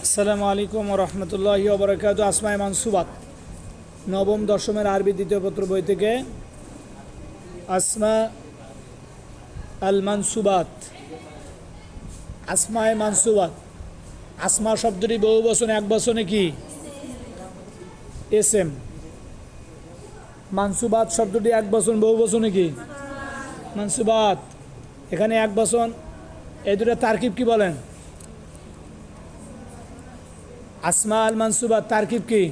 আসসালামু আলাইকুম রহমতুল্লাহি ওয়া বারাকাতুহু। আসমায়ে মানসুবাত নবম দশমের আরবি দ্বিতীয় পত্র বই থেকে আসমা আল মানসুবাত। আসমায়ে মানসুবাত, আসমা শব্দটি বহু বচনে এক বচনে কি এসএম। মানসুবাত শব্দটি এক বচন বহু বচনে কি মানসুবাত। এখানে এক বচন, এই দুটো তারকিব কি বলেন? আসমা আল মানসুবাত তারকিব কি?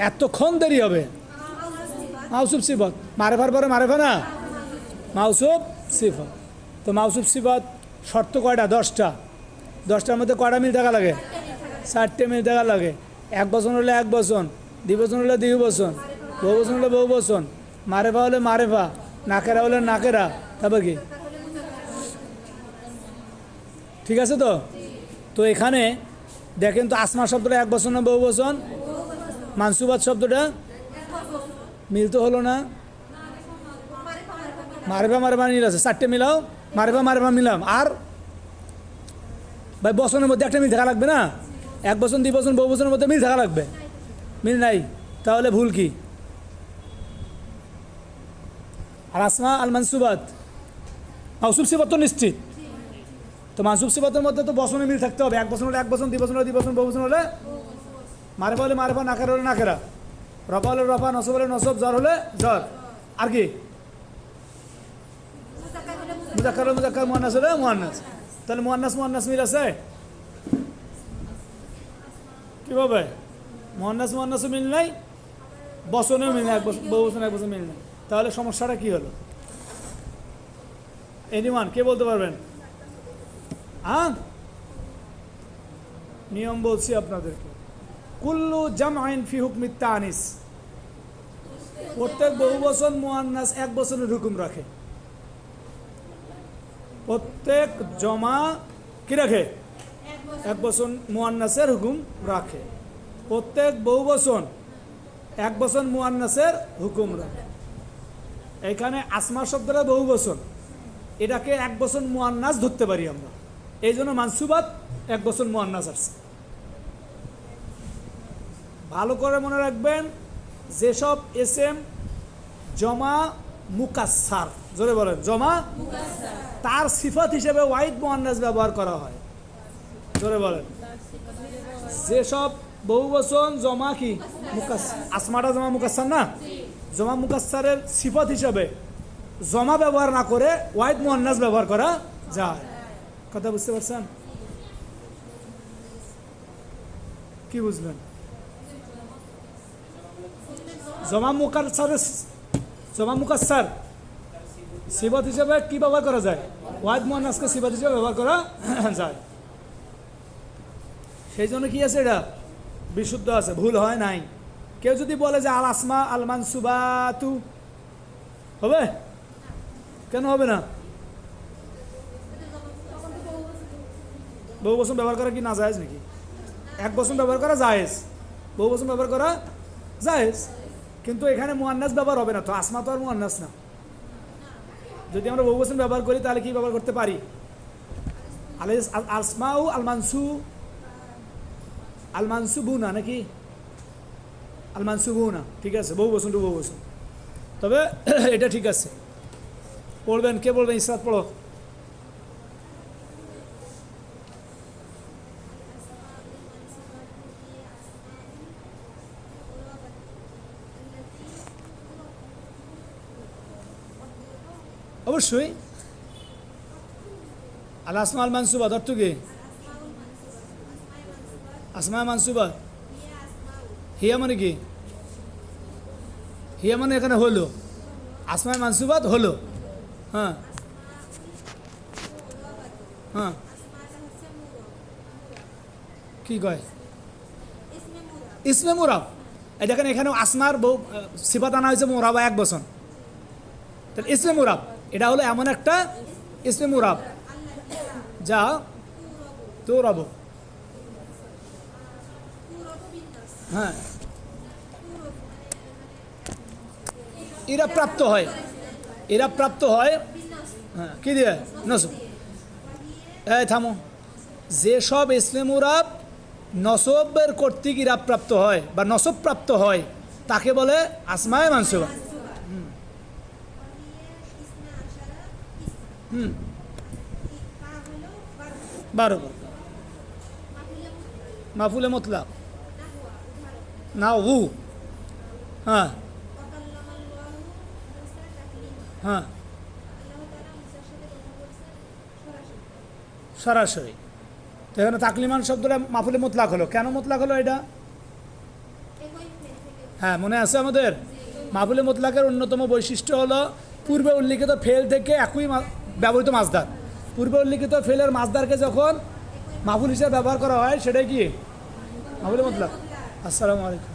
এতক্ষণ দেরি হবে। মাউসুফ সিফত, মারেফার পরে মারেফা না, মাউসুফ সিফত। তো মাউসুফ সিফত শর্ত কয়টা? 10টা। 10টার মধ্যে কয়টা মিল থাকা লাগে? 4টে মিল থাকা লাগে। এক বচন হলে এক বচন, দ্বিবচন হলে দ্বিবচন, বহু বচন হলে বহু বচন, মারেফা হলে মারেফা, নাকেরা হলে নাকেরা। তারপর কি? ঠিক আছে। তো তো এখানে দেখেন তো, আসমা শব্দটা এক বচন না বহু বচন? মানসুবাত শব্দটা মিল তো হলো না। মারেফা মারেফা মিল আছে, 4টে মিলাও, মারেফা মারেফা মিলাম। আর ভাই বচনের মধ্যে একটা মিল থাকা লাগবে না? এক বচন দুই বচন বহু বচনের মধ্যে মিল থাকা লাগবে। মিল নাই, তাহলে ভুল কি? আর আসমা আল মানসুবাত মাউসুফ সিফত তো নিশ্চিত। তো মানসুব সিফাতের মধ্যে তো বচনে মিল থাকতে হবে। এক বচন হলে এক বচন, দুই বচন হলে দুই বচন, বহু বচন হলে মারেফা হলে মারেফা, নাকেরা হলে নাকেরা, রফা হলে রফা, নসব হলে নসব, জ্বর হলে জ্বর। আর কি? মুজাক্কার হলে মুজাক্কার, মুয়ান্নাস হলে মুয়ান্নাস। তাহলে মুয়ান্নাস মুয়ান্নাস মিল আছে কিভাবে? মুয়ান্নাস মুয়ান্নাসও মিল নাই, বচনেও মিল নাই, এক বচন বহু বচন এক বচন মিল নাই। তাহলে সমস্যাটা কি হলো? এনিওয়ান কে বলতে পারবেন? হ্যাঁ, নিয়ম বলছি আপনাদেরকে। কুল্লু জামআইন ফি হুকমি তানিস, প্রত্যেক বহু বচন মুয়ান্নাস এক বচনের হুকুম রাখে। প্রত্যেক জমা কি রাখে? এক বচন মুয়ান্নাসের হুকুম রাখে। প্রত্যেক বহু বচন এক বচন মুয়ান্নাসের হুকুম রাখে। এখানে আসমা শব্দটা বহু বচন, এটাকে এক বচন মুয়ান্নাস ধরতে পারি আমরা। এই জন্য মানসুবাত এক বচন মুয়ান্নাস আসছে। ভালো করে মনে রাখবেন, যেসব এসএম জমা মুকাসসার, জোরে বলেন জমা মুকাসসার, তার সিফাত হিসেবে ওয়াহিদ মুয়ান্নাস ব্যবহার করা হয়। জোরে বলেন। যেসব বহু বচন জমা কি মুকাসসার, আসমাটা জমা মুকাসসার না, জমা মুকাসসারের সিফাত হিসেবে জমা ব্যবহার না করে ওয়াহিদ মুয়ান্নাস ব্যবহার করা যায়। কথা বুঝতে পারছেন? কি বুঝলেন? জমা মুকাসসার সিফাত হিসেবে কি ব্যবহার করা যায়? ওয়াহিদ মুয়ান্নাসকে সিফাত হিসেবে ব্যবহার করা যায়। সেই জন্য কি আছে, এটা বিশুদ্ধ আছে, ভুল হয় নাই। কেউ যদি বলে যে আল আসমা আল মানসুবাতু, হবে? কেন হবে না? বহু বচন ব্যবহার করা কি না জায়েজ নাকি? এক বচন ব্যবহার করা জায়েজ, বহু বচন ব্যবহার করা জায়েজ, কিন্তু এখানে মুয়ান্নাস ব্যবহার হবে না। তো আসমা তো আর মুয়ান্নাস না। যদি আমরা বহু বচন ব্যবহার করি তাহলে কি ব্যবহার করতে পারি? আসমাউ আল মানসুবুনা নাকি আল মানসুবুনা, ঠিক আছে, বহু বচন টু বহু বচন। তবে এটা ঠিক আছে। পড়বেন, কে বলবেন? ইসরাত পড়ো। অবশ্যই। আল আসমা আল মানসুবাত অর্থ কি? আসমা মানসুবাত, হিয়া মানে কি? হিয়া মানে এখানে হলো, আসমা মানসুবাত হলো। হ্যাঁ হ্যাঁ, কি কয়? ইসমে মুরাব। এই দেখেন, এখানে আসমার বহু সিফাত আনা হয়েছে মুরাবা এক বচন। তাহলে ইসমে মুরাব এটা হলো এমন একটা ইসমে মুরাব যা তো রব, হ্যাঁ, এরা প্রাপ্ত হয়, এরা প্রাপ্ত হয়। হ্যাঁ, কি দিয়ে? নসব। এই থামো, যেসব ইসমে মুরাব নসবের কর্তৃক ইরাপ্রাপ্ত হয় বা নসব প্রাপ্ত হয় তাকে বলে আসমায়ে মানসুবা। হুম 12 মাফুলে মুতলাক না উ হ্যাঁ হ্যাঁ সরাসরি। তো এখানে তাকলিমান শব্দটা মাফুলে মুতলাক হলো, কেন মুতলাক হলো এটা? হ্যাঁ মনে আছে আমাদের? মাফুলে মুতলাকের অন্যতম বৈশিষ্ট্য হলো পূর্বে উল্লিখিত ফেল থেকে একই ব্যবহৃত মাসদার। পূর্বে উল্লিখিত ফেলের মাসদারকে যখন মাফুল হিসেবে ব্যবহার করা হয় সেটাই কি মাফুলে মুতলাক। আসসালামু আলাইকুম।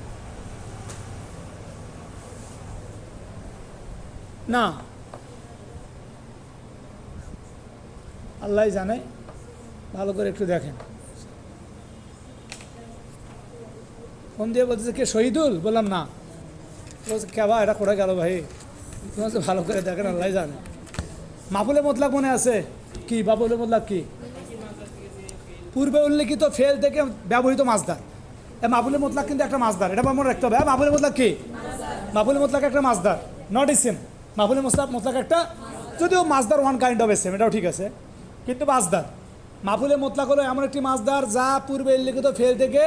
না আল্লাহ জানে, ভালো করে একটু দেখেন। ফোন দিয়ে বলতেছে কে শহীদুল? বললাম না। বলছে কেবা এটা করে গেল ভাই, তোমার ভালো করে দেখেন, আল্লাহ জানে। মাফুলে মুতলাক মনে আছে কি? মাফুলে মুতলাক কি? পূর্বে উল্লিখিত ফেল থেকে ব্যবহৃত মাসদার। মাফুলে মুতলাক কিন্তু একটা মাসদার, এটা মনে রাখতে হবে। মাফুলে মুতলাক কি? মাফুলে মুতলাক একটা মাসদার, নট ইসিম। মাফুলে মুতলাক একটা, যদিও মাসদার ওয়ান কাইন্ড অফ ইসিম, এটাও ঠিক আছে, কিন্তু মাসদার। মাফুলে মুতলাক হলো এমন একটি মাসদার যা পূর্বে উল্লিখিত ফেল থেকে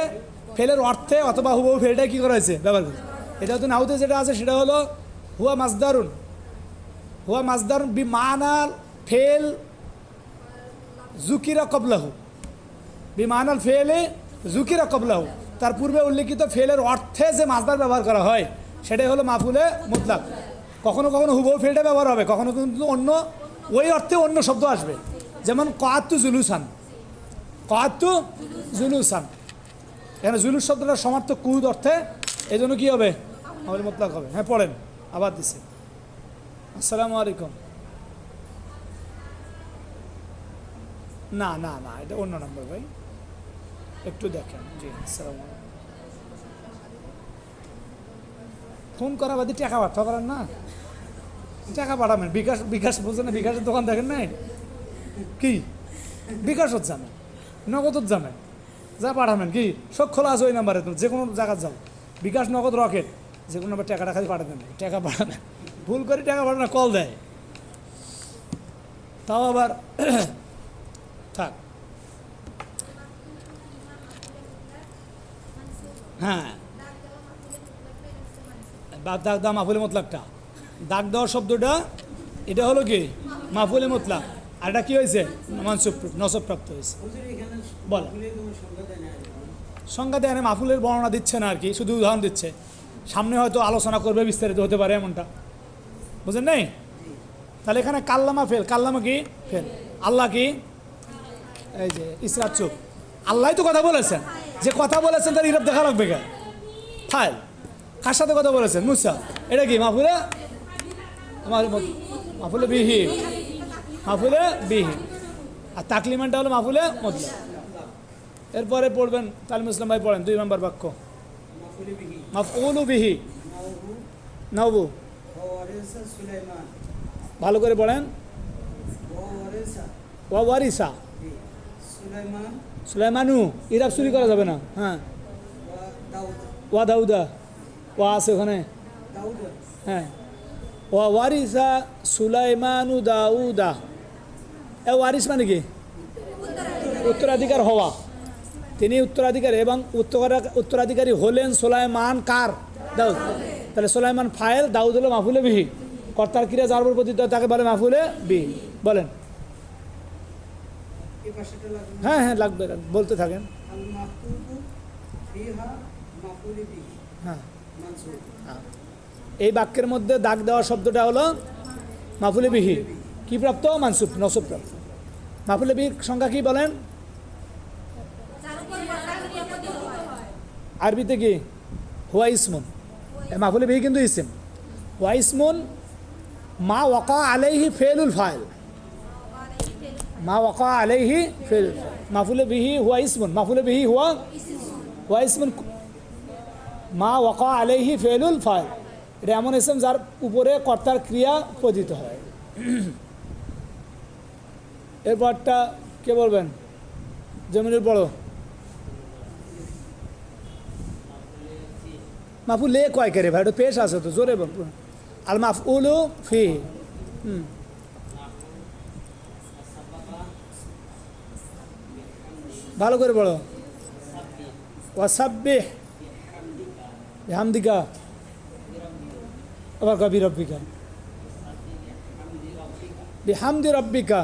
ফেলের অর্থে অথবা হুবহু ফেলটাই কী করা হয়েছে ব্যবহার করেছে। এটা তো নাহুতে যেটা আছে সেটা হলো হুয়া মাসদারুন, হুয়া মাসদারুন B Manal fail জুকিরা কবলাহু, B Manal ফেলে জুকিরা কবলাহু, তার পূর্বে উল্লিখিত ফেলের অর্থে যে মাসদার ব্যবহার করা হয় সেটাই হলো মাফুলে মুতলাক। কখনো কখনো হুবহু ফেলটা ব্যবহার হবে, কখনো কিন্তু অন্য ওই অর্থে অন্য শব্দ আসবে, যেমন কাআত্তু জুলুসান, কাআত্তু জুলুসান। এখানে জুলুস শব্দটা সমার্থক কুদ অর্থে, এই জন্য কী হবে? মাফুলে মুতলাক হবে। হ্যাঁ পড়েন, আবার দিছে। আসসালামু আলাইকুম। না না না, এটা অন্য নম্বর ভাই, একটু দেখেন। জি আসসালামু আলাইকুম। ফোন করা বাদে টাকা পাঠা করেন না, টাকা পাঠাবেন। বিকাশ বিকাশ বলছেন না, বিকাশের দোকান দেখেন নাই কি? বিকাশত জানেন, নগদত জানেন, যা পাঠাবেন কি সব খোলা আছে ওই নাম্বারে, যে কোনো জায়গা যাও, বিকাশ নগদ রকেট যে কোনো নাম্বার টাকাটা খালি পাঠাবেন, টাকা পাঠাবেন। ভুল করে টাকা পাঠানো কল দেয়, তাও আবার থাক। হ্যাঁ দাগ দেওয়া মাফুলে মুতলাকটা, দাগ দেওয়ার শব্দটা এটা হলো কি মাফুলে মুতলাক, আর এটা কি হয়েছে? মানসুব নসবপ্রাপ্ত হয়েছে। বল সংজ্ঞা দেয়, মাফুলের বর্ণনা দিচ্ছে না আর কি, শুধু উদাহরণ দিচ্ছে। সামনে হয়তো আলোচনা করবে, বিস্তারিত হতে পারে এমনটা, বুঝেন নেই? তাহলে এখানে কাল্লামা ফেল, কাল্লামা কি ফেল, আল্লাহ কি এই যে ইসরাত চুপ, আল্লাহ তো কথা বলেছেন, যে কথা বলেছেন তার ইরাব দেখা লাগবে কে? ফাইল কার সাথে কথা বলেছেন? মুসা। এটা কি মাফুলে? আমার মাফুলে বিহি, মাফুলে বিহি। আর তাকলিমানটা হলো মাফুলে মুতলাক। এরপরে পড়বেন তালিম ইসলাম ভাই, পড়েন 2 নম্বর বাক্য। মাফউলু বিহি নাওবু, ভালো করে পড়েন। ওয়া ওয়ারিসা সুলাইমানু, ইরাব চুরি করা যাবে না। হ্যাঁ ওয়া দাউদা, ওয়া আছে ওখানে। হ্যাঁ ওয়া ওয়ারিসা সুলাইমানু দাউদা। এ ওয়ারিস মানে কি? উত্তরাধিকার হওয়া, তিনি উত্তরাধিকারী, এবং উত্তরাধিকারী হলেন সুলাইমান কার? দাউদ। তাহলে সুলাইমান ফাইল, দাউদ হলো মাফুলে বিহি, কর্তার ক্রিয়া যার উপর পতিত তাকে বলে মাফুলে বিহি। বলেন। হ্যাঁ হ্যাঁ লাগবে, বলতে থাকেন। হ্যাঁ এই বাক্যের মধ্যে দাগ দেওয়া শব্দটা হলো মাফুলে বিহি, কি প্রাপ্ত? মানসুব, নসব প্রাপ্ত। মাফুলে বিহির সংখ্যা কি বলেন? আরবিতে কি? হুয়া ইসমুন। মাফুলে বিহি কিন্তু ইসিম। হুয়া ইসমুন মা ওয়াকা আলাইহি ফেলুল ফাইল, মা ওয়াকা আলাইহি ফেল। মাফুলে বিহি হুয়া ইসমুন, মাফুলে বিহি হুয়া ইসমুন মা ওয়াকা আলাইহি ফেলুল ফাইল। এটা এমন ইসম যার উপরে কর্তার ক্রিয়া পতিত হয়। এরপরটা কে বলবেন? জমিনুল পড়ো। মাফুল লে কয় করে ভাই, এটা পেশ আছে তো, জোরে বল। আল মাফউলু ফি, ভালো করে বলো। ওয়াসাব্বিহ বিহামদিকা, আবার কবি রব্বিকা, বিহামদি রব্বিকা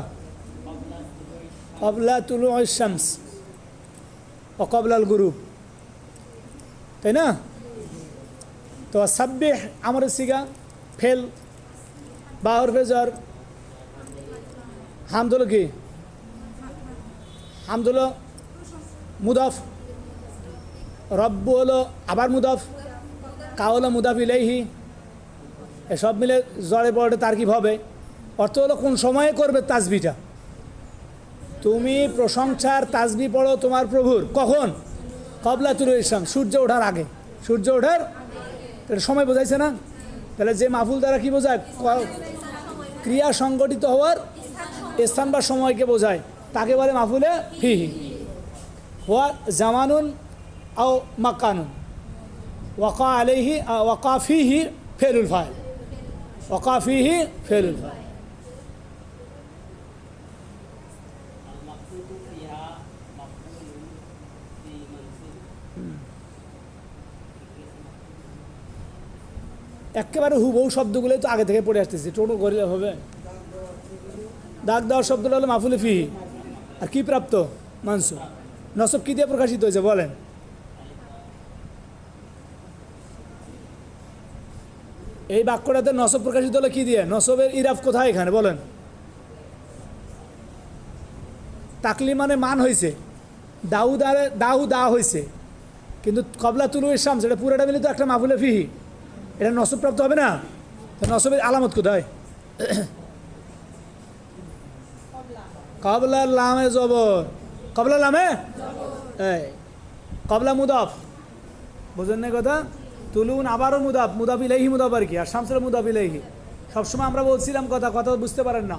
ক্বাবলা তুলুইশ শামস ওয়া ক্বাবলাল গুরুব, তাই না? তো সাব্বিহ আমরের সিগা, ফেল বা হরফে jar, হামদ হলো কি? হামদ হলো মুদাফ, রব্বু হলো আবার মুদাফ, কা হলো মুদাফ ইলাইহি, এসব মিলে জড়ে পড়ে তার কি হবে? অর্থ হলো কোন সময়ে করবে তাসবিহটা। তুমি প্রশংসার তাসবিহ পড়ো তোমার প্রভুর কখন? ক্বাবলা তুলুইশ শামস, সূর্য ওঠার আগে। সূর্য ওঠার এটা সময় বোঝাইছে না? তাহলে যে মাফুল দ্বারা কি বোঝায়? ক্রিয়া সংগঠিত হওয়ার স্থান বা সময়কে বোঝায়, তাকে বলে মাফুলে ফিহি। ওয়া জামানুন আও মাকানুন, ওয়াকা আলাইহি ওয়াকা ফিহি ফেলুল ফাইল, ওয়াকা ফিহি ফেলুল ফাইল। একেবারে হুবহু শব্দগুলোই তো আগে থেকে পড়ে আসতেছি, টোটো করলে হবে। দাগ দেওয়ার শব্দটা হলো মাফুলে ফিহি, আর কি প্রাপ্ত? মানসুব। নসব কি দিয়ে প্রকাশিত হয়েছে বলেন? এই বাক্যটাতে নসব প্রকাশিত হলো কি দিয়ে? নসবের ইরাফ কোথায় এখানে বলেন? তাকলি মানে মান হয়েছে, দাউ দা হয়েছে, কিন্তু ক্বাবলা তুলুইশ শামস এটা পুরোটা মিলে তো একটা মাফুলে ফিহি, এটা নসব প্রাপ্ত হবে না? নসবের আলামত কোথায়? ক্বাবলা লামে জবর, ক্বাবলা লামে এই ক্বাবলা মুদাফ, বুঝেন না কথা? তুলুন আবারও মুদাফ, মুদাফ ইলাইহি মুদাফ আর কি, আর শামসের মুদাফ ইলাইহি। সবসময় আমরা বলছিলাম কথা বুঝতে পারেন না,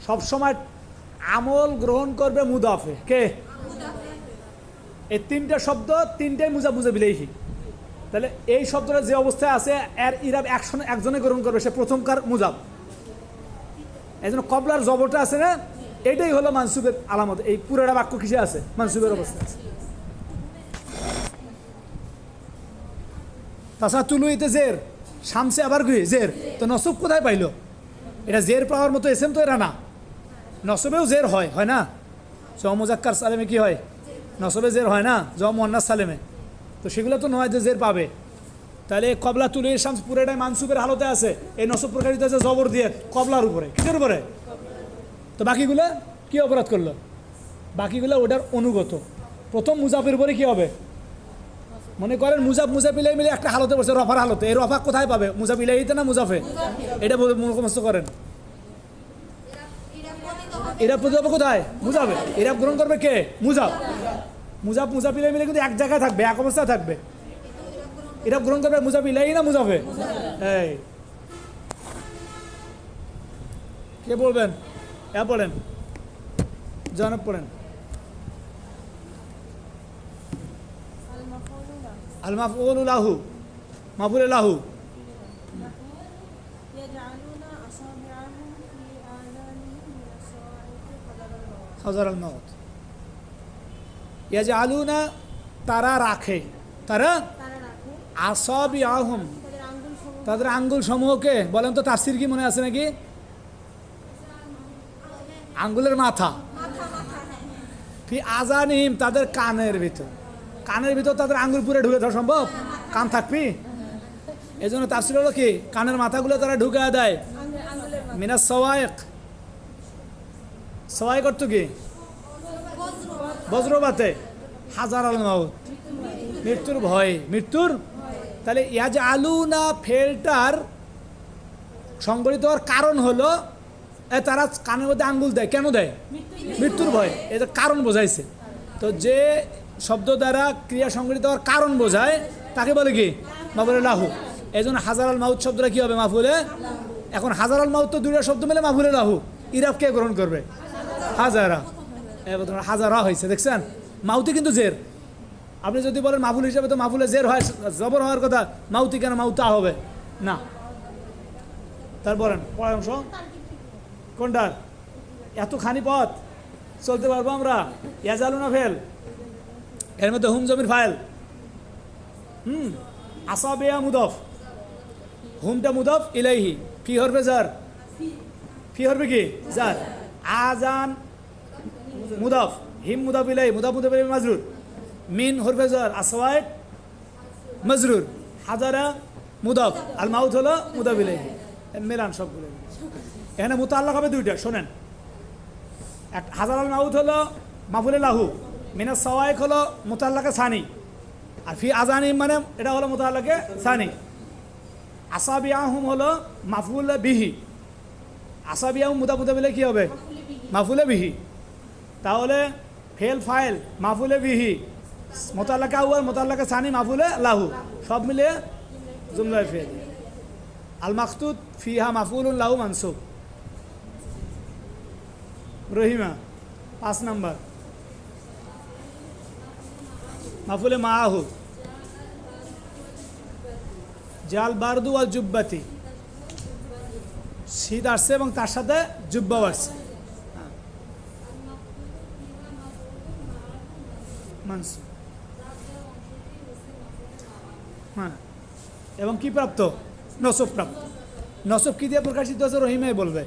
সবসময় আমল গ্রহণ করবে মুদাফে। কে? এই তিনটা শব্দ, তিনটাই মুজাফ মুজাফ ইলাইহি। তাহলে এই শব্দটা যে অবস্থায় আছে এর ইরাব একজনে গ্রহণ করবে, সে প্রথমকার মুজাফ। এই জন্য ক্বাবলার জবরটা আছে না, এটাই হলো মানসুবের আলামত। এই পুরোটা বাক্য কিসে আছে? মানসুবের অবস্থা আছে। তাছাড়া তুলুইতে জের, শামসে আবার কি জের, তো নসব কোথায় পাইলো? এটা জের পাওয়ার মতো এসেম তো এরা না। নসবেও জের হয়, হয় না? জ মুজাক্কার সালেমে কি হয়? নসবে জের হয় না, জ মুয়ান্নাস সালেমে। তো সেগুলো তো নয় যে জের পাবে। তাহলে ক্বাবলা তুলুইশ শামস পুরোটাই মানসুবের হালতে আছে। এই নসব প্রকাশিত আছে জবর দিয়ে ক্বাবলার উপরে, কিসের উপরে? তো বাকিগুলো কি অপরাধ করলো? বাকিগুলো ওটার অনুগত। প্রথম মুজাফের উপরে কি হবে? মনে করেন মুজাফ ইলাই মিলে একটা হালতে বসে, রফার হালতে। এই রফা কোথায় পাবে? মুজাফ ইলাইহিতে না মুজাফে? এটা মুখস্থ করেন। এরা প্রতিভাব কোথায়? মুজাফে। এরা গ্রহণ করবে কে? মুজাফ ইলাই মিলে কিন্তু এক জায়গায় থাকবে, এক অবস্থায় থাকবে। এরা গ্রহণ করবে মুজাফ ইলাইহি না মুজাফে? এই কে বলবেন? পড়েন, জনাব পড়েন। আল মাফউলু লাহু, মাফউলু লাহু। হাজারাল মাউত। ইয়াজআলুনা তারা রাখে, তারা আসাবিআহুম তাদের আঙ্গুল সমূহকে। বলেন তো তাফসীর কি মনে আছে নাকি? আঙ্গুলের মাথা, ফি আযানিহিম তাদের কানের ভিতর। কানের ভিতর তাদের আঙ্গুল পুরে ঢুকে দেওয়া সম্ভব? কান থাকবি? এই জন্য তাফসীর হলো কি, কানের মাথাগুলো তারা ঢুকে দেয়। মিনাস সাওয়াইক, সাওয়াইক অর্থ কি? বজ্রপাতে। হাজারাল মাউত মৃত্যুর ভয়ে, মৃত্যুর। তাহলে ইয়াজআলুনা ফেলটার সংগঠিত হওয়ার কারণ হলো তারা কানের মধ্যে আঙ্গুল দেয়। কেন দেয়? মৃত্যুর ভয়। এটা কারণ বোঝাইছে। তো যে শব্দ দ্বারা ক্রিয়া সংগঠিত হওয়ার কারণ বোঝায় তাকে বলে কি? মাফুলে লাহু। এই জন্য হাজারাল মাউত শব্দটা কি হবে? মাফুলে। এখন হাজারাল মাউত তো দুইটা শব্দ মিলে মাফুলে লাহু। ইরাব কে গ্রহণ করবে? হাজারা। হাজারা হয়েছে, দেখছেন? মাউতে কিন্তু জের, আপনি যদি বলেন মাফুল হিসাবে তো মাফুলে জের হয়, জবর হওয়ার কথা, মাউতি কেন মাউতা হবে না। তারপরেন পরের অংশ কোনটার? এতখানি পথ চলতে পারবো আমরা? ইয়াজালু না ফেল, এর মধ্যে হুম জমির ফাইল। আসাবিয়া মুদফ, হুমটা মুদফ ইলাইহি, ফি হরফে জার, ফি হরফে কি জার, আজান মুদফ, হিম মুদফ ইলাইহি, মুদফ মুদফ ইলাইহি মাজরুর, মিন হরফে জার, আসওয়াইদ মাজরুর, হাজারা মুদফ, আল মাউত হলো মুদফ ইলাইহি। মেলান সবগুলো। এখানে মুতাআল্লাক হবে দুইটা, শোনেন। এক হাজার আল মাউত হলো মাফুলে লাহু, মিনাস সাওয়াইক হলো মুতাআল্লাকে সানি, আর ফি আজানি মানে এটা হলো মুতাআল্লাকে সানি। আসাবিয়াহুম হলো মাফুলে বিহি, আসাবিয়াহুম মুদাফ মুদাফ ইলাইহি কি হবে? মাফুলে বিহি। তাহলে ফেল ফাইল মাফুলে বিহি, মুতাআল্লাকে আউয়াল মুতাআল্লাকে সানি মাফুলে লাহু, সব মিলে জুমলায় ফেল। আল মাকতুদ ফিহা মাফুলুন লাহু মানসুব। রহিমা 5 নাম্বার, মাফুলে মাআহু, জাল বারদু ওয়াল জুব্বাতি, শীত আসছে এবং তার সাথে জুব্বাও আসছে। মানসুব, হ্যাঁ। এবং কি প্রাপ্ত? নসব প্রাপ্ত। নসব কি দিয়ে প্রকাশিত হচ্ছে? রহিমে বলবে।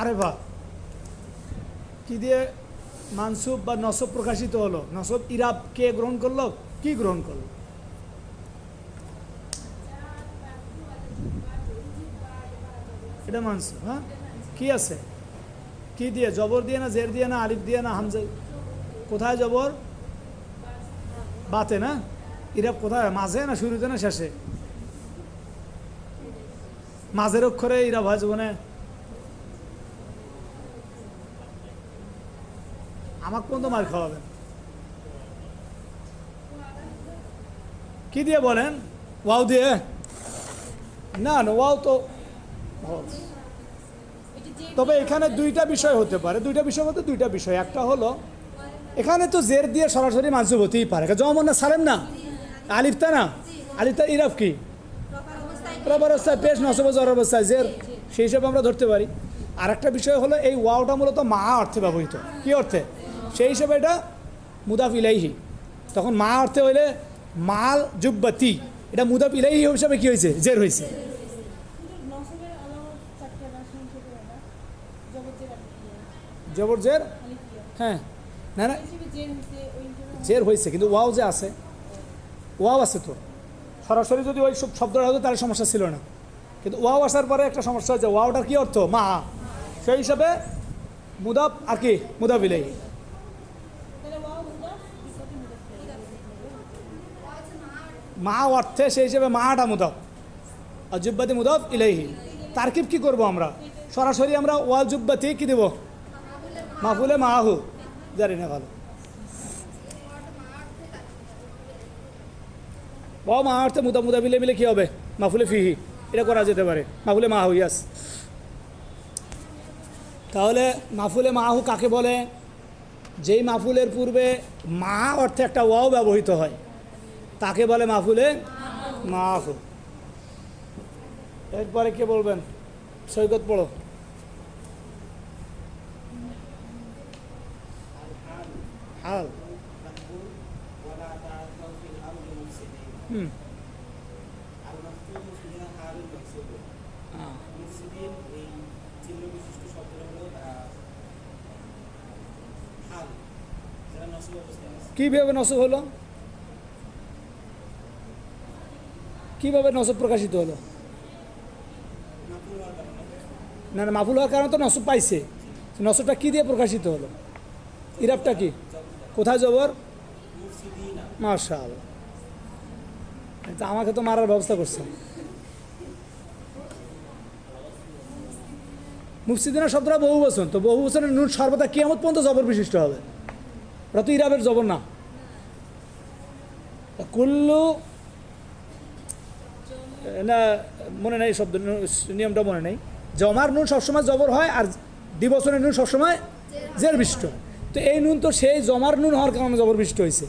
আরে বা কি দিয়ে মানসুব বা নসব প্রকাশিত হলো? নসব ইরাব কে গ্রহণ করলো? কি গ্রহণ করলো? এটা মানসুব। হ্যাঁ, কি আছে? কি দিয়ে? জবর দিয়ে না, জের দিয়ে না, আলিফ দিয়ে না, হামজা? কোথায় জবর? বাতে না? ইরাব কোথায়? মাঝে না শুরুতে না শেষে? মাঝের অক্ষরে ইরাব হয় জীবনে। আমাকে পর্যন্ত মার খাওয়াবেন। কি দিয়ে বলেন? ওয়াও দিয়ে? না না, ওয়াও তো। তবে এখানে দুইটা বিষয় হতে পারে। দুইটা বিষয় বলতে দুইটা বিষয়। একটা হলো এখানে তো জের দিয়ে সরাসরি মানসুব হতেই পারে, যেমন না সালেম না, আলিফতা না, আলিফতা ইরাব কি প্রবার অবস্থায়, পেশ নসব জর অবস্থায় জের, সেই হিসাবে আমরা ধরতে পারি। আর একটা বিষয় হলো এই ওয়াওটা মূলত মা অর্থে ব্যবহৃত। কি অর্থে? সেই হিসাবে এটা মুদাফ ইলাইহি। তখন মা অর্থে হইলে মাল জুব্বাতি, এটা মুদাফ ইলাইহি হিসাবে কি হয়েছে? জের হয়েছে। জবর জের, হ্যাঁ, না না জের হয়েছে, কিন্তু ওয়াও যে আছে, ওয়াও আছে তো। সরাসরি যদি ওই সব শব্দটা হতো তাহলে সমস্যা ছিল না, কিন্তু ওয়াও আসার পরে একটা সমস্যা হয়েছে। ওয়াওটার কি অর্থ? মা। সেই হিসাবে মুদাফ আর কি মুদাফ ইলাইহি। মা অর্থে সেই হিসেবে মাটা মুদাফ, আর জুব্বাতি মুদাফ ইলাইহি। তারকিব কি করব আমরা? সরাসরি আমরা ওয়াল জুব্বাতি কি দেব? মাফুলে মাহু। জানি না ভালো। ওয়া মা অর্থে মুদাফ মুদাফ ইলাইহি মিলে কি হবে? মাফুলে ফিহি। এটা করা যেতে পারে মাফুলে মাহু। ইয়াস। তাহলে মাফুলে মাহু কাকে বলে? যেই মাফুলের পূর্বে মা অর্থে একটা ওয়াও ব্যবহৃত হয় তাকে বলে মাফুলে মাহু। এরপরে কে বলবেন? সৈকত পড়ো। হাল। কিভাবে নসব হলো? কিভাবে নসব প্রকাশিত হলো? না না, মাফুল হওয়ার কারণে তো নসব পাইছে। নসবটা কি দিয়ে প্রকাশিত হলো? ইরাবটা কি? কোথায় জবর? মাশাআল্লাহ, তা আমাকে তো মারার ব্যবস্থা করছে। মুফসিদিনা শব্দটা বহু বচন, তো বহু বচনের নুন সর্বদা কিয়ামত পর্যন্ত জবর বিশিষ্ট হবে, ওটা তো ইরাবের জবর না। কুল্লু না মনে নেই শব্দ নিয়মটা মনে নেই। জমার নুন সবসময় জবর হয় আর দ্বিবচনের নুন সবসময় জের বিশিষ্ট। তো এই নুন তো সেই জমার নুন হওয়ার কারণে জবর বিশিষ্ট হয়েছে।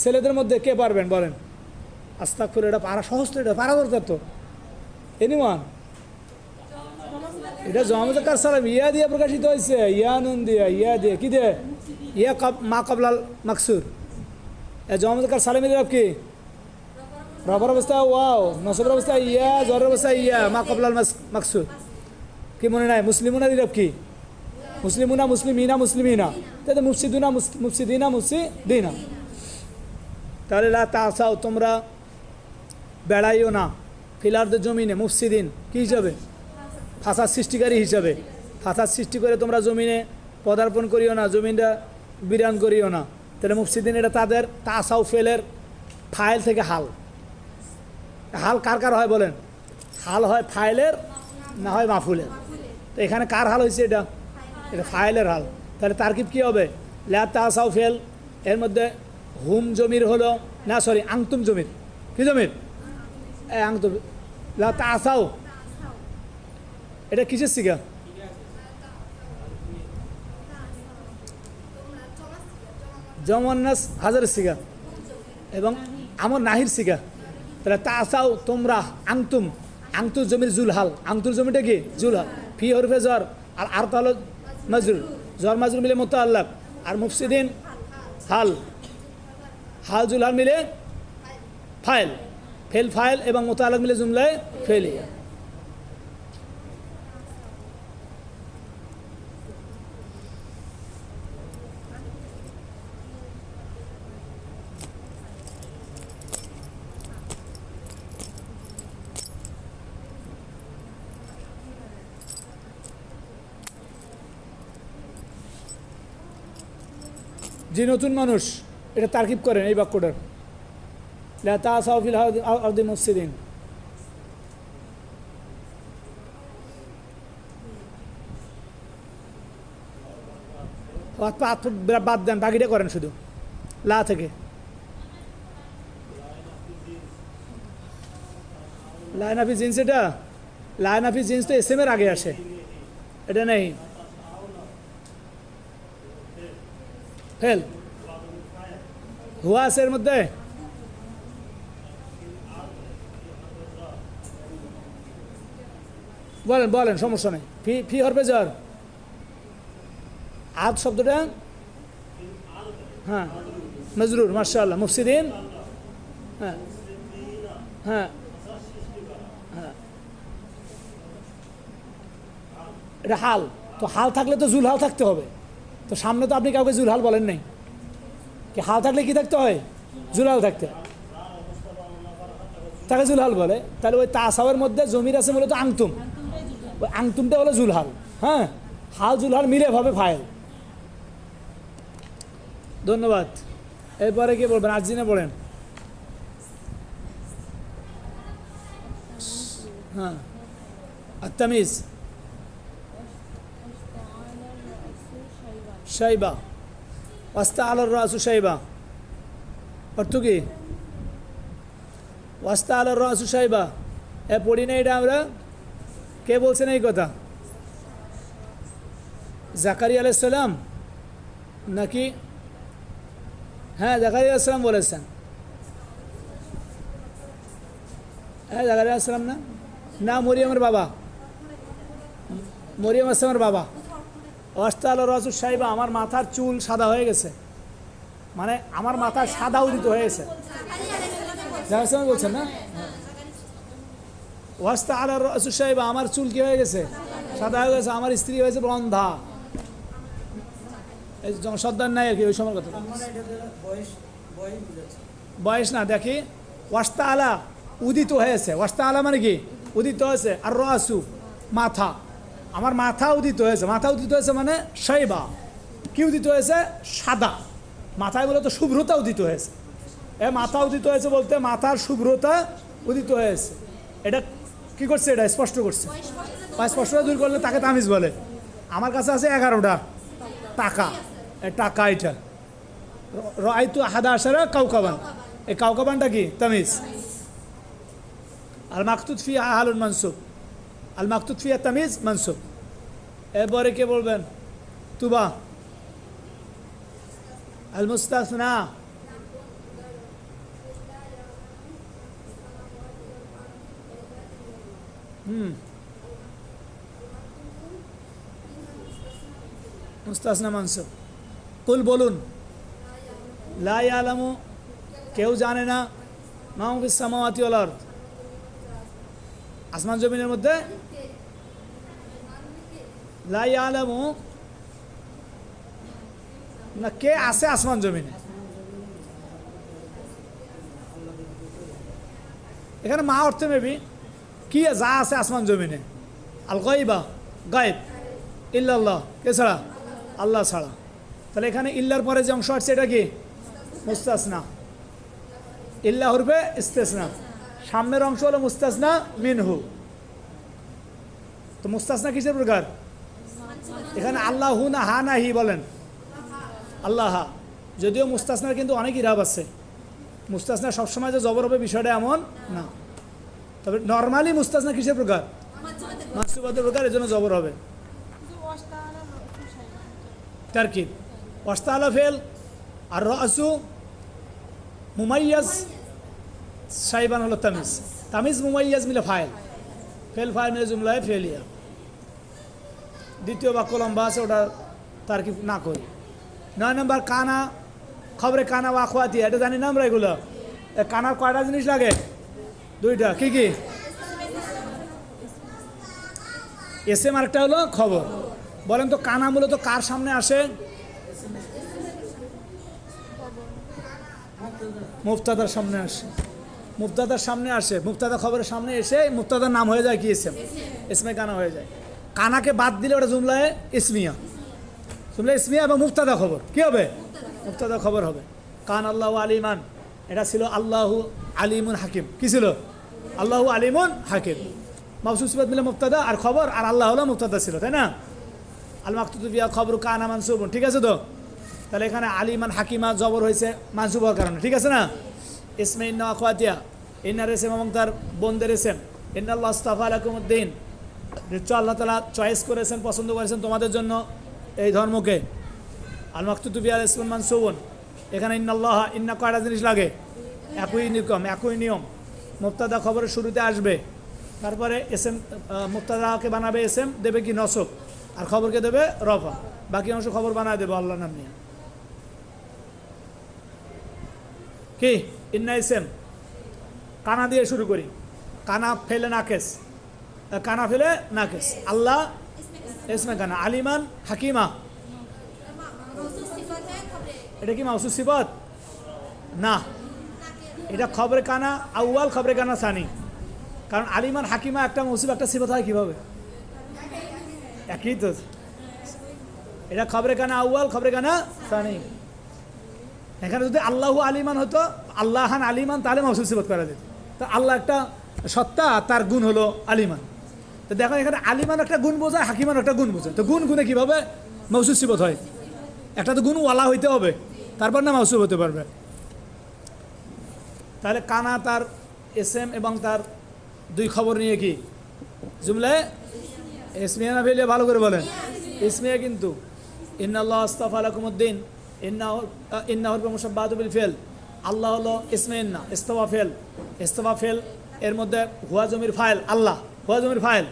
ছেলেদের মধ্যে কে পারবেন বলেন? আস্তাগফির, এটা পারা সহজ তো, এটা পারা দরকার তো। এনিওয়ান? এটা জমাকার সালাম ইয়া দিয়ে প্রকাশিত হয়েছে, ইয়া নুন দিয়ে, ইয়া দিয়ে কি দিয়ে? ইয়া মা কাবলাল মাকসুর। জমাকার সালামের ইরাব কি? রফার অবস্থা ওয়াও, নসবের অবস্থা ইয়া, জরের অবস্থা ইয়া, মা কাবলাল মাকসুর। কি মনে নাই? মুসলিমুনার ইরাব কি? মুসলিমুনা, মুসলিমিনা, মুসলিমিনা। তাহলে মুফসিদুনা, মুফসিদিনা, মুফসিদিনা। তাহলে লা তাসাও, তোমরা বেড়াইও না, ফিলারদের জমিনে, মুফসিদিন কি হিসাবে? ফাসাদ সৃষ্টিকারী হিসাবে। ফাসাদ সৃষ্টি করে তোমরা জমিনে পদার্পণ করিও না, জমিনটা বিরান করিও না। তাহলে মুফসিদিন এটা তাদের তাসাও ফেলের ফাইল থেকে হাল। হাল কার কার হয় বলেন? হাল হয় ফাইলের না হয় মাফুলের। তো এখানে কার হাল হয়েছে? এটা এটা ফাইলের হাল। তাহলে তারকিব কী হবে? লা তাসাও ফেল, এর মধ্যে হুম জমির হলো না, সরি আংতুম জমির। কি জমির? আংতুম। লা তাসাও এটা কিসের সিগা? জমান্নাস হাজারের সিগা এবং আমার নাহির সিগা। তাহলে তাসাও তোমরা, আংতুম, আংতুর জমির জুলহাল। আংতুর জমিটা কি? জুলহাল। ফি হরফে জ্বর আর তাহলে মাজরুর, জ্বর মাজরুর মিলে মুতাআল্লাক। আর মুফসিদিন হাল, হাল জুলহাল মিলে ফাইল, ফেল ফাইল এবং মুতাআল্লাক মিলে জুমলায় ফেলিয়া। যে নতুন মানুষ এটা তারকিব করেন এই বাক্যটার, লা তাসাও ফিল আরদি মুফসিদিন। বাদ দেন, বাকিটা করেন শুধু লা থেকে। লায়নাফি জিন্স, এটা লায়নাফি জিন্স তো এস এম এর আগে আসে, এটা নেই। ফেল হুয়া আছে এর মধ্যে? বলেন বলেন, সমস্যা নেই। ফি ফি হরফে জ্বর, আদ শব্দটা হ্যাঁ মজরুর, মাশাআল্লাহ। মুফসিদিন হ্যাঁ হ্যাঁ হ্যাঁ, এটা হাল। তো হাল থাকলে তো জুলহাল থাকতে হবে। তো সামনে তো আপনি কাউকে জুলহাল বলেন নাই, কি হাল থাকলে কি থাকতে হয়? জুলহাল থাকতে হয়, তাকে জুলহাল বলে। তাহলে ওই তাসাওয়ের মধ্যে জমির আছে মূলত আংতুম, ওই আংতুমটা হলো জুলহাল। হ্যাঁ, হাল জুলহাল মিলে ভাবে ফাইল। ধন্যবাদ। এরপরে কি বলবেন? আজিনে পড়েন। হ্যাঁ, আত্তামিজ শাইবা, ওয়াস্তা আলার রাসু শাইবা, অর্থ কি? ওয়াস্তা আলার রাসু শাইবা, এ পড়ি না এটা আমরা? কে বলছেন এই কথা? জাকারিয়া আলাইহিস সালাম নাকি? হ্যাঁ, জাকারিয়া আলাইহিস সালাম বলেছেন। হ্যাঁ, জাকারিয়া আলাইহিস সালাম না, না মরিয়মের বাবা, মরিয়ম আসলামের বাবা। ওয়াস্তা আলার রাসু শাইবা, আমার মাথার চুল সাদা হয়ে গেছে, মানে আমার মাথা সাদা উদিত হয়ে গেছে। জাকারিয়া বলছেন না? ওয়াস্তা আলার রাসু শাইবা, আমার চুল কি হয়ে গেছে? সাদা হয়ে গেছে। আমার স্ত্রী হয়েছে বন্ধা। এই সর্দার নাই আর কি ওই সময় কথা, বয়স না। দেখি ওয়াস্তা আলা উদিত হয়েছে, ওয়াস্তা আলা মানে কি? উদিত হয়েছে। আর রাসু মাথা, আমার মাথা উদিত হয়েছে। মাথা উদিত হয়েছে মানে শাইবা, কি উদিত হয়েছে? সাদা। মাথায় মূলত শুভ্রতা উদিত হয়েছে। মাথা উদিত হয়েছে বলতে মাথার শুভ্রতা উদিত হয়েছে। এটা কি করছে? এটা স্পষ্ট করছে। স্পষ্টতা দূর করলে তাকে তামিজ বলে। আমার কাছে আছে 11টা টাকা। টাকা এটা রাআইতু আহাদা আশারা কাউকাবান। এই কাউকাবানটা কি? তামিজ। আল মাকতুদ ফিহা হালুন মানসুব। আল মাকতুদ ফিহা তামিজ মানসুব। এরপরে কে বলবেন? তুবা। আল মুস্তাসনা। মুস্তাসনা মানসুব। কুল বলুন। লা ইয়ালামু, কেউ জানে না। মা ফিস সামাওয়াতি ওয়াল আরদ, আসমান জমিনের মধ্যে। লা ইয়ালামু না, কে আছে আসমান জমিনে? এখানে মা অর্থে মেবি কি যা আছে আসমান জমিনে। আল গায়বা, গায়েব। ইল্লাল্লাহ, কে ছাড়া? আল্লাহ ছাড়া। তাহলে এখানে ইল্লার পরে যে অংশ আছে এটা কি? মুস্তাসনা। ইল্লা হরফে ইস্তেসনা। সামনের অংশ হলো মুস্তাসনা মিনহু। তো মুস্তাসনা কিসের প্রকার? এখানে আল্লাহু না হা না হি বলেন? আল্লাহ। যদিও মুস্তাসনার কিন্তু অনেক ইরাব আছে। মুস্তাসনা সবসময় যে জবর হবে বিষয়টা এমন না। তবে নর্মালি মুস্তাসনা কিসের প্রকার? মানসুবাতের প্রকার, এজন্য জবর হবে। তারকিব। ওয়াস্তাআলা ফেল, আর রাসু মুমাইয়াজ, সাইবান হলো তামিজ। তামিজ মুমাইয়াজ মিলে ফাইল, ফেল ফাইল মিলে জুমলায় ফেলিয়া। দ্বিতীয় বাক্য লম্বা আছে, ওটা তারকিব না করি। 9 নম্বর কানা, খবরে কানা ওয়া আখওয়াতি। এটা জানি না আমরা এগুলো। কানার কয়টা জিনিস লাগে? 2টা। কি কি? এসএম, আরেকটা হলো খবর। বলেন তো কানা মূলত কার সামনে আসে? মুফতাদার সামনে আসে। মুফতাদার সামনে আসে, মুফতাদা খবরের সামনে এসে মুফতাদার নাম হয়ে যায় কি? এসএম। এসমে কানা হয়ে যায়। কানাকে বাদ দিলে ওটা জুমলায় ইসমিয়া। জুমলা ইসমিয়া এবং মুফতাদা খবর কি হবে? মুফতাদা খবর হবে। কান আল্লাহু আলিমান, এটা ছিল আল্লাহু আলিমুন হাকিম। কি ছিল? আল্লাহু আলিমুন হাকিম। মাওসুফ সিফাত মিলে মুফতাদা আর খবর, আর আল্লাহ হলো মুফতাদা ছিল, তাই না? আল মাকতুব ফিহা খবরু কানা মানসুবুন। ঠিক আছে তো? তাহলে এখানে আলিমান হাকিমা জবর হয়েছে মানসুব হওয়ার কারণে। ঠিক আছে না? ইসমে ইন্না আখওয়াতিয়া, ইন্নার এসেম এবং তার বোনদের এসেম। ইন্নাল্লাহ আস্তাফা লাকুমুদ্দিন, নিশ্চয় আল্লাহ তাআলা চয়েস করেছেন, পছন্দ করেছেন তোমাদের জন্য এই ধর্মকে। আল মাকতুব ফিহা ইসমুন মানসুবুন। এখানে ইন্নাল্লাহ, ইন্না কয়টা জিনিস লাগে? একই নিয়ম, একই নিয়ম। মুফতাদা খবরের শুরুতে আসবে, তারপরে এসএম মুফতাদাকে বানাবে এসএম, দেবে কি? নসব। আর খবরকে দেবে রফা। বাকি অংশ খবর বানায় দেবে আল্লাহর নাম নিয়ে। কি? ইন্না ইসেম। কানা দিয়ে শুরু করি। কানা ফেলে নাকেস, কানা ফেলে নাকেস। আল্লাহ ইসমে কানা। আলিমান হাকিমা, এটা কি মাউসুফ সিফাত? না, এটা খবরে কানা আউয়াল, খবরে কানা সানি। কারণ আলিমান হাকিমা একটা মৌসুফ একটা সিফাত হয় কিভাবে? একই তো। এটা খবরে কানা আউয়াল, খবরে কানা সানি। এখানে যদি আল্লাহু আলিমান হতো, আল্লাহান আলিমান, তাহলে মাউসুফ সিফাত করা যেত। তো আল্লাহ একটা সত্তা, তার গুণ হলো আলিমান। তো দেখো এখানে আলিমান একটা গুণ বোঝায়, হাকিমান একটা গুণ বোঝায়। তো গুণ গুণে কিভাবে মাউসুফ সিফাত হয়? একটা তো গুণ ওয়ালা হইতে হবে, তারপর না মাউসুফ হতে পারবে। তাহলে কানা তার এসএম এবং তার 2 খবর নিয়ে কি জুমলায় ইসমিয়া না ফেলে? ভালো করে বলেন। ইসমিয়া কিন্তু ইন্নাল্লাহ আস্তাফা লাকুমুদ্দিন, ইন্না হরফে মুশাব্বাহাতু বিল ফেল। আল্লাহ হলো ইসমে ইন্না, ইস্তাফা ফেল। ইস্তাফা ফেল এর মধ্যে হুয়া জমির ফাইল আল্লাহ, হুয়া জমির ফাইল।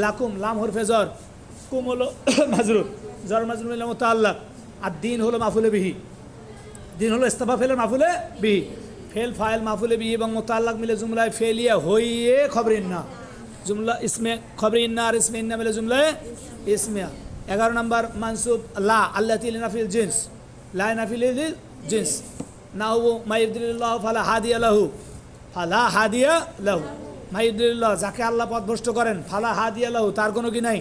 লাকুম, লাম হরফে জর। কুম হলো মাজরুর, জর মাজরুর মিলে মুতাআল্লাক। আর দিন হলো মাফুলে বিহি। দিন হলো ইস্তাফা ফেলের মাফুলে বিহি। ফেল ফাইল মাফুলে বিহি এবং মুতাআল্লাক মিলে জুমলায় ফেলিয়া হইয়ে খবর ইন্না। জুমলা ইসমে খবর ইন্না আর ইসমে ইন্না মিলে জুমলায় ইসমিয়া। 11 নম্বর মানসুব লা, আল্লাতী লিনাফিল জিনস। লা নাফিল জিনস। নাহু মাইয়ুদ্দিল্লাহ ফালা হাদিয়া লাহু, ফালা হাদিয়া লাহু। মাইয়ুদ্দিল্লাহ, যাকে আল্লাহ পথভ্রষ্ট করেন, ফালা হাদিয়া লাহু, তার কোনো কি নাই?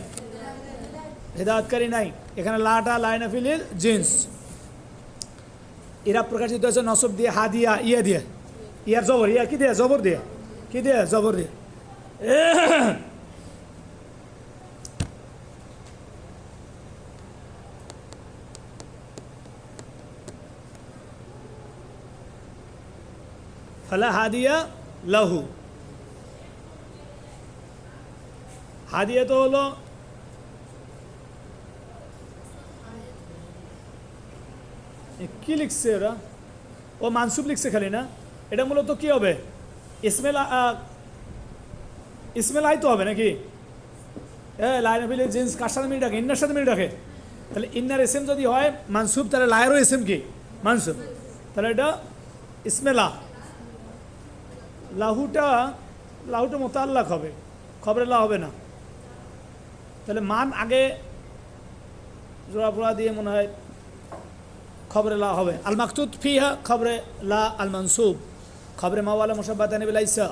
হেদায়েতকারী নাই। এখানে লাটা লাইনাফিলিল জিন্স। এরা প্রকাশিত হয়েছে নসব দিয়ে, হাদিয়া, ইয়া দিয়ে, ইয়ার জবর, ইয়া কি দিয়ে, জবর দিয়ে, কি দিয়ে, জবর দিয়ে। ফালা হাদিয়া লাহু, হাদিয়া তো হলো কি লিখছে ওরা, ও মানসুব লিখছে খালি না, এটা মূলত কি হবে, ইসমেল ইসমেল আই তো হবে নাকি, লাইনাফিলের জিন্স কার সাথে মিল রাখে, ইন্নার সাথে মিল রাখে, তাহলে ইন্নার এসএম যদি হয় মানসুব, তাহলে লায়েরও এসএম কি মানসুব, তাহলে এটা ইসমেলা। লাহুটা মোতাল্লাক হবে, খবরে লা হবে না, তাহলে মান আগে জোড়া পোড়া দিয়ে মনে হয় খবরে লা হবে। আল মাকতুদ ফিহা খবরে লা আল মানসুব, খবরে মাওয়ালা মুশাব্বাতান বিলাইসা,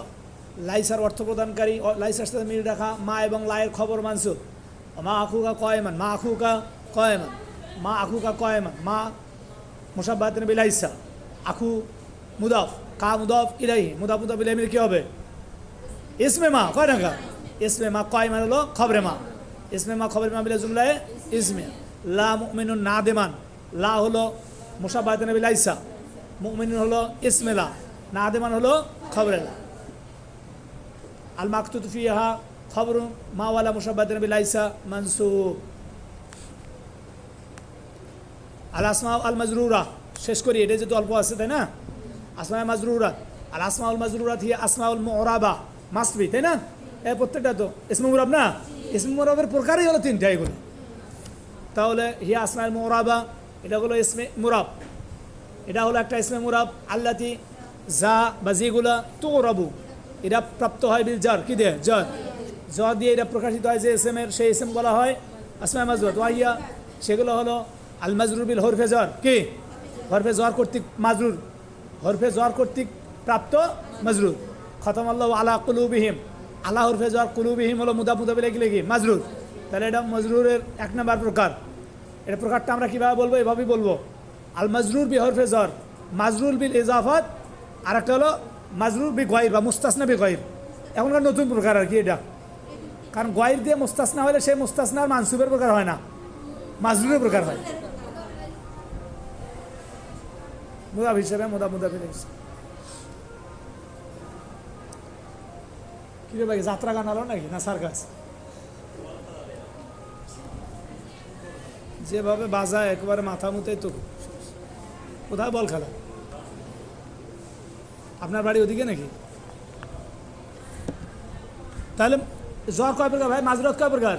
লাইসার অর্থ প্রদানকারী, লাইসার সাথে মিল রাখা মা এবং লায়ের খবর মানসুব। মা আখুকা কয়মান, মা আখুকা কয়মান, মা আখুকা কয়মান, মা মুশাব্বাতান বিলাইসা, আখু মুদাফ, কা মুদাফ ইলাইহি, মুদাফ মুদাফ ইলাইহি মিলে কি হবে, ইসমে মা, কয় টাকা ইসমে মা, কয়মান হলো খবরে মা, ইসমে মা খবরে মা বিলা জুমলায় ইসমে। লা মুমিনুন নাদেমান, লা হলো মুশাব্বাতান বিলাইসা, মুমিনুন হলো ইসমে লা, নাদেমান হলো খবরে লা। আল মাকতুদ ফিহা খবর মা ওয়ালা মুশাব্বাতান বিলাইসা মানসুব। আল আসমা আল মাজরুরা, শেষ করি, এটা যেহেতু অল্প আছে তাই না, আসমা মাজরুরাত, আল আসমাউল মাজরুরাত হিয়া আসমাউল মুরাবা, মাস্ট বি, তাই না, প্রত্যেকটা তো ইসমে মুরাব না, ইসমে মুরাবের প্রকারই হলো তিনটা এগুলো, তাহলে হিয়া আসমাউল মুরাবা, এটা হলো ইসমে মুরাব, এটা হলো একটা ইসমে মুরাব। আল্লাতি যা বা যেগুলা তো রবু, এটা প্রাপ্ত হয় বিল জার, কি দিয়ে, জার, জ দিয়ে এটা প্রকাশিত হয় যে এসএম এর, সেই এসএম বলা হয় আসমা মাজরুরাত। ওয়াহিয়া, সেগুলো হলো আল মাজরুর বিল হরফে জ্বর, কি হরফে জ্বর কর্তৃক মাজরুর, হরফে জ্বর কর্তৃক প্রাপ্ত মাজরুর। খতম আল্লাহ আলা কুলুবিহিম, আলা হরফে জ্বর, কুলুবিহিম হলো মুদাফ মুদাফ ইলাইহি কি মাজরুর, তাহলে এটা মাজরুরের এক নম্বর প্রকার। এটা প্রকারটা আমরা কীভাবে বলবো, এভাবেই বলবো, আল মাজরুর বি হরফে জ্বর, মাজরুর বিল ইজাফাত, আর একটা হলো মাজরুর বি গয়র বা মুস্তাসনা বি গয়র, এখনকার নতুন প্রকার আর কি এটা, কারণ গয়র দিয়ে মুস্তাসনা হলে সেই মুস্তাসনার মানসুবের প্রকার হয় না, মাজরুরের প্রকার হয়, মুদাফ হিসেবে, মুদাফ মুদাফ ইলাইহি। কি রে ভাই, যাত্রা গান হলো নাকি না সার্কাস, যেভাবে বাজায় একেবারে মাথা মুতেই তো। কোথায় বল খেলা, আপনার বাড়ি ওদিকে নাকি? তাহলে জ্বর কয় প্রকার ভাই, মাজরুরাত কয় প্রকার,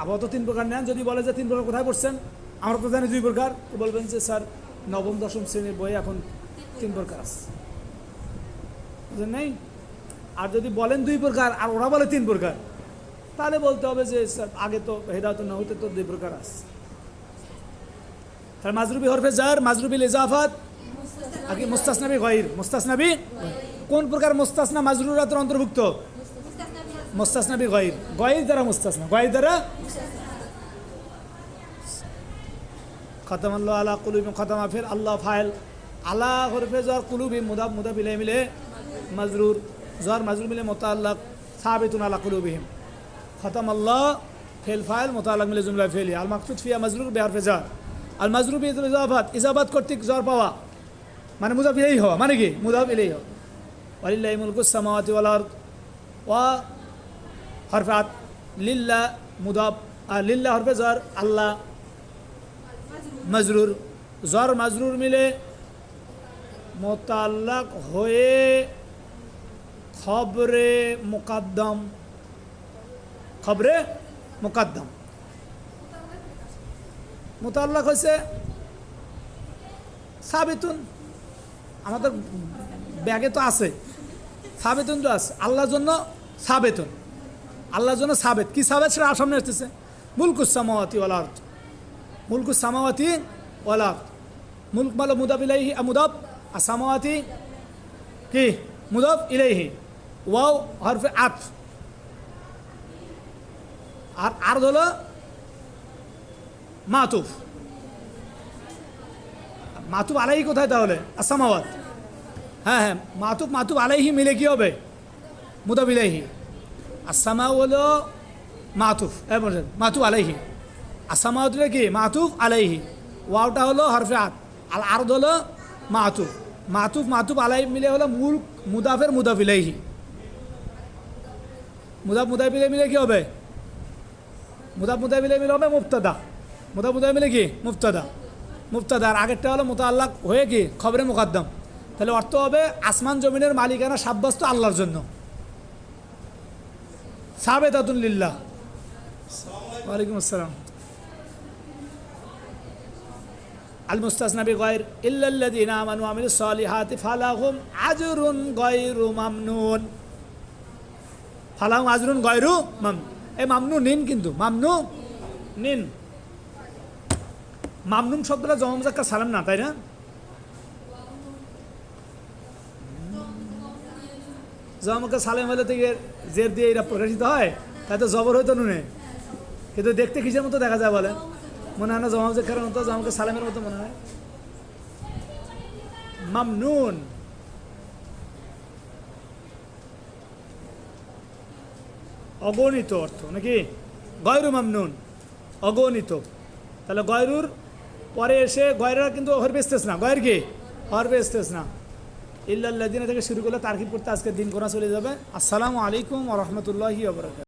আপাতত তিন প্রকার নেন। যদি বলে যে তিন প্রকার কোথায় পড়ছেন, আমরা তো জানি দুই প্রকার, তো বলবেন যে স্যার নবম দশম শ্রেণীর বই এখন তিন প্রকার আছে, বুঝলেন নাই? আর যদি বলেন দুই প্রকার আর ওরা বলে তিন প্রকার, তাহলে বলতে হবে যে স্যার আগে তো হেদায়েত না হইতে তো দুই প্রকার আছে। তাহলে মাজরুবি হরফে জার, মাজরুবিল ইজাফাত, আগে মুস্তাসনাবি গয়র, মুস্তাসনাবি কোন প্রকার মুস্তাসনা মাজরুরাতের অন্তর্ভুক্ত, মুস্তাসনাবি গয়র, গয়র দ্বারা মুস্তাসনা, গয়র দ্বারা। খতম আল্লাহ আলা কুলুবিহিম, খতমা ফির আল্লাহ ফাইল, আলা হরফে জার, কুলুবিহিম মুদাফ মুদাফ ইলাইহি মিলে মাজরুর, জার মাজরুর মিলে মুতাআল্লাক, সাবিতুন আলা কুলুবিহিম। খতম আল্লাহ ফিল ফাইল মুতাআল্লাক মিলে জুমলা ফিলি। আল মাকতুদ ফিহা মাজরুর বিহারফে জার, আল মাজরুর বি ইজাফাত, ইজাফাত কর্তৃক জ্বর পাওয়া, মানে মুদাফ ইলাইহি হওয়া, মানে কি মুদাফ ইলাইহি হওয়া। ওয়ালিল্লাহি মুলকুস সামাওয়াতি ওয়াল আরদ, ওয়া হরফাত লিল্লাহ মুদাফ, আর লিল্লাহ হরফে জ্বর, আল্লাহ মাজরুর, জ্বর মাজরুর মিলে মুতাআল্লাক হয়ে খবরে মুকাদ্দম, খবরে মুকাদ্দম, মুতাআল্লাক হয়েছে সাবিতুন, আমাদের ব্যাগে তো আছে সাবেতুন, তো আছে আল্লাহর জন্য সাবেতুন, আল্লাহর জন্য সাবেত, কি সাবেত সেটা সামনে আসতেছে, মুলকুস সামাওয়াতি ওয়াল আরদ, মুলকুস সামাওয়াতি ওয়াল আরদ, মুলক মানে মুদাফ ইলাইহি, মুদাফ, আর সামাওয়াতি কি মুদাফ ইলাইহি, ওয়াও হরফে আতফ, আর আরদ হলো মাতুফ। মাতুফ আলাইহি কোথায় তাহলে? আসসামাওয়াত। হ্যাঁ হ্যাঁ, মাতুফ মাতুফ আলাইহি মিলে কি হবে? মুদাফ ইলাইহি। আসসামাউ হলো মাতুফ, বলছেন মাতুফ আলাইহি। আসসামাওয়াত হলো কি? মাতুফ আলাইহি। ওয়াওটা হলো হরফে আত, আল আরদ হলো মাতুফ। মাতুফ মাতুফ আলাইহি মিলে হলো মূল মুদাফের মুদাফ ইলাইহি। মুদাফ মুদাফ ইলাইহি মিলে কি হবে? মুদাফ মুদাফ ইলাইহি মিলে হবে মুবতাদা। মুদাফ মুদাফ মিলে কি? মুবতাদা। মুবতাদা আর আগেরটা হলো মুতাআল্লাক হয়ে কি? খবরে মুকদ্দম। তাহলে অর্থ হবে আসমান জমিনের মালিকানা সাব্যস্ত আল্লাহর জন্য। সাবেতাতুন লিল্লাহ। ওয়ালাইকুম আসসালাম। আল মুস্তাসনা বিগায়র ইল্লাল্লাযীনা আমানু ওয়া আমিলুস সালিহাতি ফালাহুম আজরুন গায়রু মামনুন। ফালাহুম আজরুন গায়রু মামনুন। এই মামনুন নিন, কিন্তু মামনুন নিন। মামনুন শব্দটা জমা মুজাক্কার সালাম না, তাই না? জমা মুজাক্কার সালাম হলে থেকে জের দিয়ে এরা প্রকাশিত হয়, তাই তো জবর হইতো নুনে, কিন্তু দেখতে কিসের মতো দেখা যায় বলেন? মনে হয় না জমা মুজাক্কারের মতো, জমা মুজাক্কার সালামের মতো মনে হয়। মামনুন অগণিত অর্থ নাকি? গয়রু মামনুন অগণিত। তাহলে গয়রুর পরে এসে গয়রা কিন্তু হরফে ইস্তেসনা। গয়ের কি? হরফে ইস্তেসনা। ইল্লাল্লাযীনা থেকে শুরু করলে তারকিব করতে আজকের দিন কোনা চলে যাবে। আসসালামু আলাইকুম ওয়া রাহমাতুল্লাহি ওয়া বারাকাতুহু।